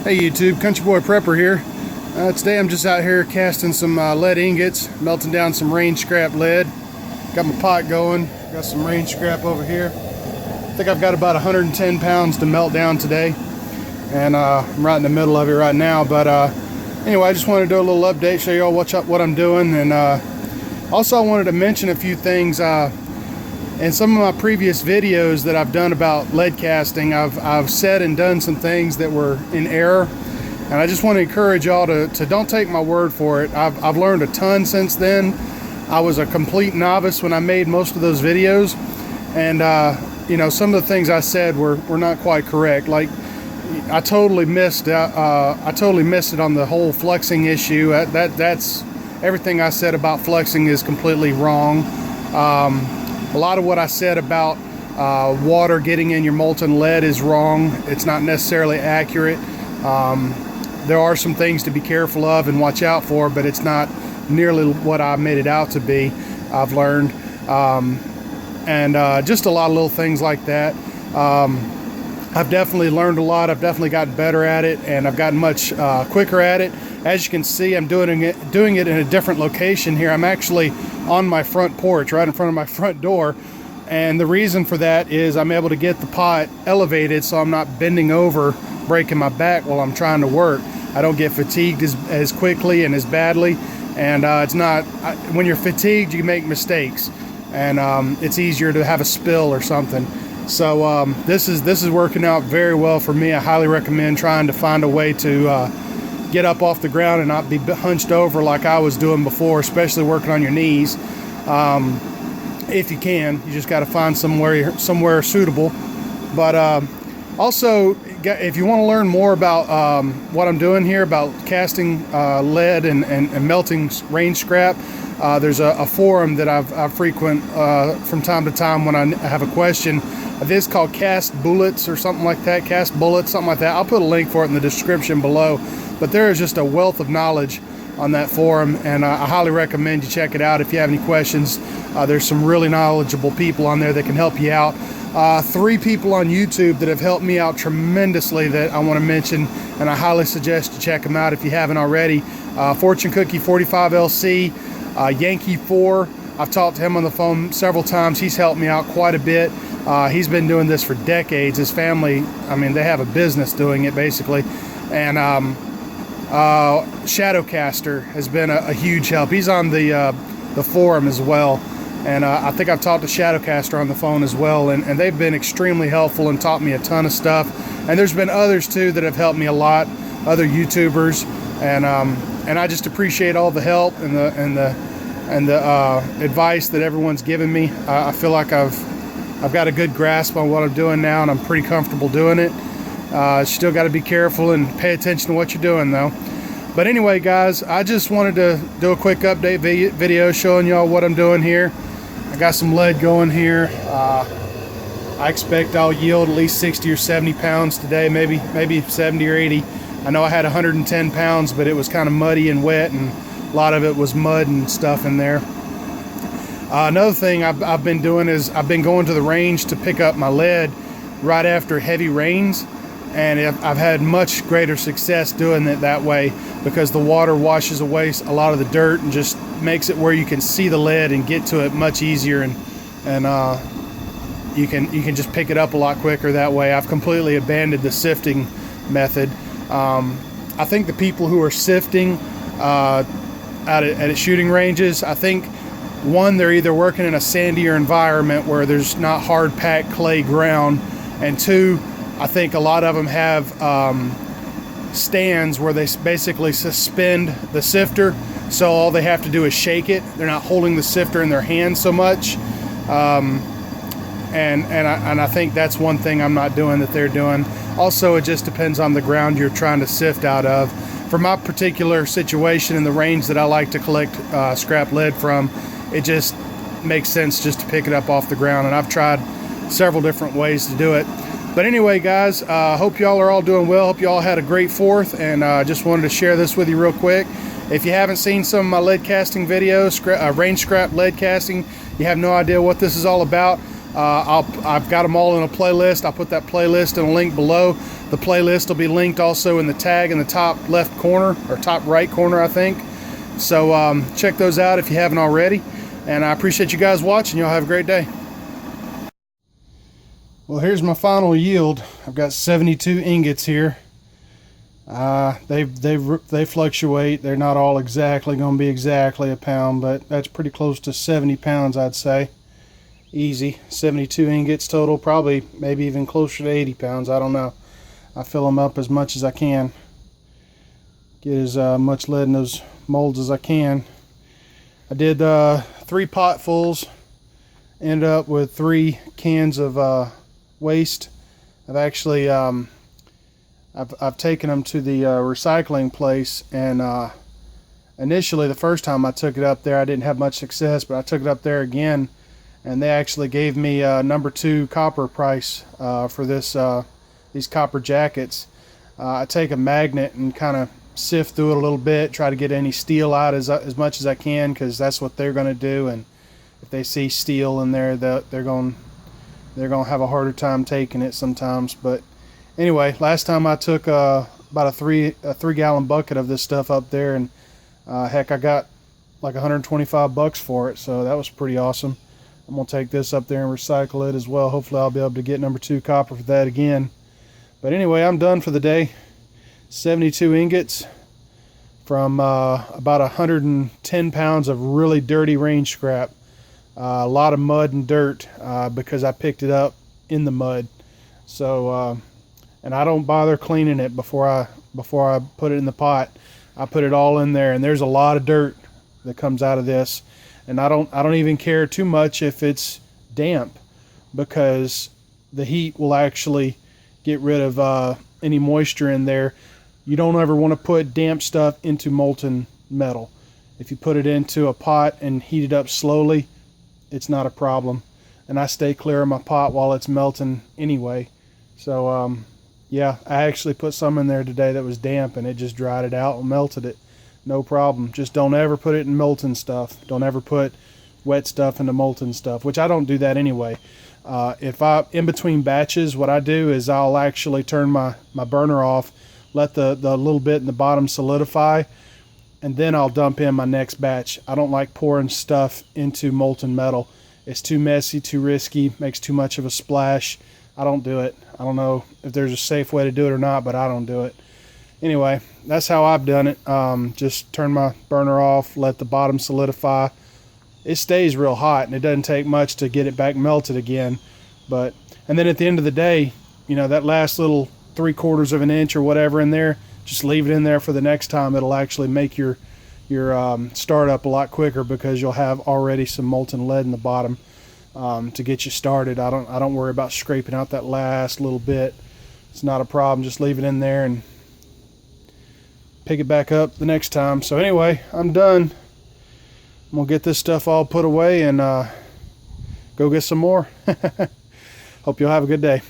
Hey YouTube, CountryBoyPrepper here. Today I'm just out here casting some lead ingots, melting down some range scrap lead. Got my pot going, got some range scrap over here. I think I've got about 110 pounds to melt down today, and I'm right in the middle of it right now. But anyway, I just wanted to do a little update, show you all what I'm doing, and also I wanted to mention a few things. In some of my previous videos that I've done about lead casting, I've said and done some things that were in error, and I just want to encourage y'all to don't take my word for it. I've learned a ton since then. I was a complete novice when I made most of those videos, and you know, some of the things I said were not quite correct. Like, I totally missed it on the whole flexing issue. That's everything I said about flexing is completely wrong. A lot of what I said about water getting in your molten lead is wrong. It's not necessarily accurate. There are some things to be careful of and watch out for, but it's not nearly what I made it out to be, I've learned. And just a lot of little things like that. I've definitely learned a lot. I've definitely gotten better at it, and I've gotten much quicker at it. As you can see, I'm doing it in a different location here. I'm actually on my front porch, right in front of my front door, and the reason for that is I'm able to get the pot elevated so I'm not bending over, breaking my back while I'm trying to work. I don't get fatigued as quickly and as badly, and when you're fatigued, you make mistakes, and it's easier to have a spill or something. So this is working out very well for me. I highly recommend trying to find a way to get up off the ground and not be hunched over like I was doing before, especially working on your knees. If you can, you just got to find somewhere suitable. But also, if you want to learn more about what I'm doing here about casting lead and melting range scrap, there's a forum that I frequent from time to time when I have a question. This is called Cast Bullets or something like that. Cast Bullets, something like that. I'll put a link for it in the description below. But there is just a wealth of knowledge on that forum, and I highly recommend you check it out if you have any questions. There's some really knowledgeable people on there that can help you out. 3 people on YouTube that have helped me out tremendously that I want to mention, and I highly suggest you check them out if you haven't already. Fortune Cookie 45 LC, Yankee 4. I've talked to him on the phone several times. He's helped me out quite a bit. He's been doing this for decades. His family, I mean, they have a business doing it basically. And Shadowcaster has been a huge help. He's on the forum as well, and I think I've talked to Shadowcaster on the phone as well, and they've been extremely helpful and taught me a ton of stuff. And there's been others too that have helped me a lot, other YouTubers, and I just appreciate all the help and the advice that everyone's given me. I feel like I've got a good grasp on what I'm doing now, and I'm pretty comfortable doing it. Still got to be careful and pay attention to what you're doing though. But anyway, guys, I just wanted to do a quick update video showing y'all what I'm doing here. I got some lead going here. I expect I'll yield at least 60 or 70 pounds today, maybe 70 or 80. I know I had 110 pounds, but it was kind of muddy and wet, and a lot of it was mud and stuff in there. Another thing I've been doing is I've been going to the range to pick up my lead right after heavy rains, and I've had much greater success doing it that way because the water washes away a lot of the dirt and just makes it where you can see the lead and get to it much easier, and you can just pick it up a lot quicker that way. I've completely abandoned the sifting method. I think the people who are sifting at shooting ranges, I think, one, they're either working in a sandier environment where there's not hard packed clay ground, and 2, I think a lot of them have stands where they basically suspend the sifter, so all they have to do is shake it. They're not holding the sifter in their hand so much, and I think that's one thing I'm not doing that they're doing. Also, it just depends on the ground you're trying to sift out of. For my particular situation in the range that I like to collect scrap lead from, it just makes sense just to pick it up off the ground, and I've tried several different ways to do it. But anyway, guys, hope y'all are all doing well. Hope y'all had a great 4th, and just wanted to share this with you real quick. If you haven't seen some of my lead casting videos, range scrap lead casting, you have no idea what this is all about, I've got them all in a playlist. I'll put that playlist in a link below. The playlist will be linked also in the tag in the top left corner, or top right corner, I think. So check those out if you haven't already. And I appreciate you guys watching. Y'all have a great day. Well, here's my final yield. I've got 72 ingots here. They fluctuate. They're not all exactly going to be exactly a pound, but that's pretty close to 70 pounds, I'd say. Easy. 72 ingots total, probably maybe even closer to 80 pounds. I don't know. I fill them up as much as I can. Get as much lead in those molds as I can. I did 3 potfuls. Ended up with 3 cans of waste. I've actually I've taken them to the recycling place, and initially the first time I took it up there I didn't have much success, but I took it up there again and they actually gave me number 2 copper price for these copper jackets. I take a magnet and kind of sift through it a little bit, try to get any steel out as much as I can, because that's what they're going to do, and if they see steel in there, they're going to have a harder time taking it sometimes. But anyway, last time I took about a 3 gallon bucket of this stuff up there, and heck, I got like $125 for it, so that was pretty awesome. I'm gonna take this up there and recycle it as well. Hopefully I'll be able to get number 2 copper for that again. But anyway, I'm done for the day. 72 ingots from about 110 pounds of really dirty range scrap. A lot of mud and dirt because I picked it up in the mud. So and I don't bother cleaning it before I put it in the pot. I put it all in there, and there's a lot of dirt that comes out of this, and I don't even care too much if it's damp, because the heat will actually get rid of any moisture in there. You don't ever want to put damp stuff into molten metal. If you put it into a pot and heat it up slowly, it's not a problem, and I stay clear of my pot while it's melting anyway. So yeah, I actually put some in there today that was damp, and it just dried it out and melted it. No problem. Just don't ever put it in molten stuff. Don't ever put wet stuff into molten stuff, which I don't do that anyway. If I, in between batches, what I do is I'll actually turn my burner off, let the little bit in the bottom solidify, and then I'll dump in my next batch. I don't like pouring stuff into molten metal. It's too messy, too risky, makes too much of a splash. I don't do it. I don't know if there's a safe way to do it or not, but I don't do it. Anyway, that's how I've done it. Just turn my burner off, let the bottom solidify. It stays real hot, and it doesn't take much to get it back melted again. And then at the end of the day, you know, that last little 3/4 of an inch or whatever in there, just leave it in there for the next time. It'll actually make your startup a lot quicker, because you'll have already some molten lead in the bottom to get you started. I don't worry about scraping out that last little bit. It's not a problem. Just leave it in there and pick it back up the next time. So anyway, I'm done. I'm gonna get this stuff all put away and go get some more. Hope you'll have a good day.